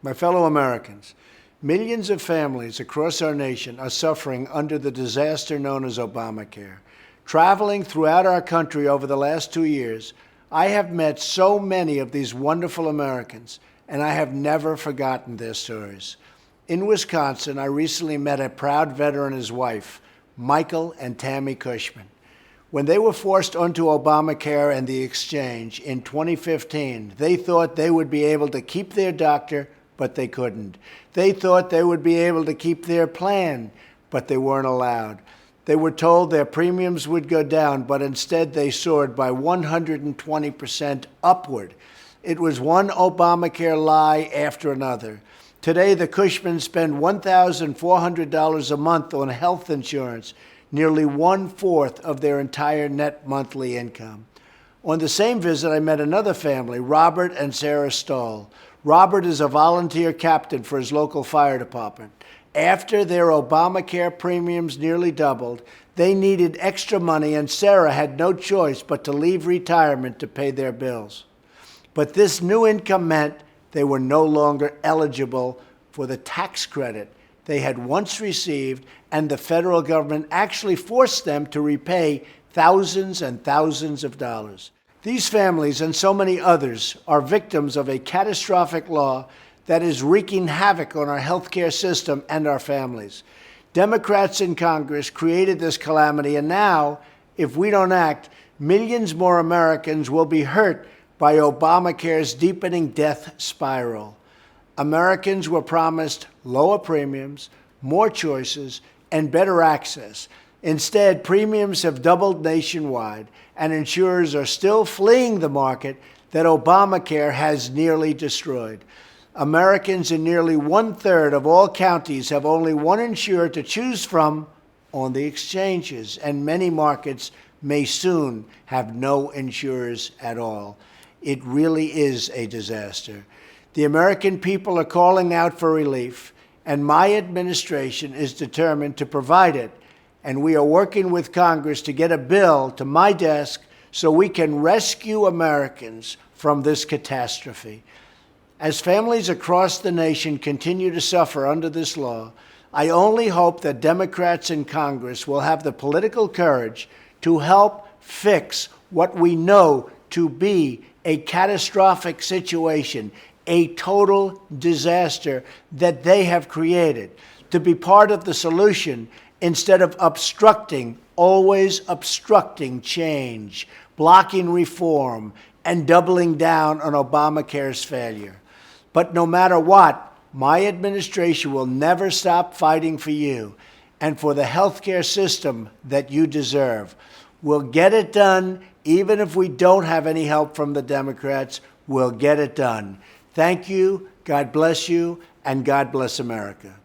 My fellow Americans, millions of families across our nation are suffering under the disaster known as Obamacare. Traveling throughout our country over the last 2 years, I have met so many of these wonderful Americans, and I have never forgotten their stories. In Wisconsin, I recently met a proud veteran and his wife, Michael and Tammy Cushman. When they were forced onto Obamacare and the exchange in 2015, they thought they would be able to keep their doctor, but they couldn't. They thought they would be able to keep their plan, but they weren't allowed. They were told their premiums would go down, but instead they soared by 120% upward. It was one Obamacare lie after another. Today, the Cushmans spend $1,400 a month on health insurance, nearly 1/4 of their entire net monthly income. On the same visit, I met another family, Robert and Sarah Stahl. Robert is a volunteer captain for his local fire department. After their Obamacare premiums nearly doubled, they needed extra money, and Sarah had no choice but to leave retirement to pay their bills. But this new income meant they were no longer eligible for the tax credit they had once received, and the federal government actually forced them to repay thousands and thousands of dollars. These families and so many others are victims of a catastrophic law that is wreaking havoc on our healthcare system and our families. Democrats in Congress created this calamity, and now, if we don't act, millions more Americans will be hurt by Obamacare's deepening death spiral. Americans were promised lower premiums, more choices, and better access. Instead, premiums have doubled nationwide, and insurers are still fleeing the market that Obamacare has nearly destroyed. Americans in nearly 1/3 of all counties have only one insurer to choose from on the exchanges, and many markets may soon have no insurers at all. It really is a disaster. The American people are calling out for relief, and my administration is determined to provide it. And we are working with Congress to get a bill to my desk so we can rescue Americans from this catastrophe. As families across the nation continue to suffer under this law, I only hope that Democrats in Congress will have the political courage to help fix what we know to be a catastrophic situation, a total disaster that they have created, to be part of the solution instead of always obstructing change, blocking reform, and doubling down on Obamacare's failure. But no matter what, my administration will never stop fighting for you and for the healthcare system that you deserve. We'll get it done, even if we don't have any help from the Democrats. We'll get it done. Thank you, God bless you, and God bless America.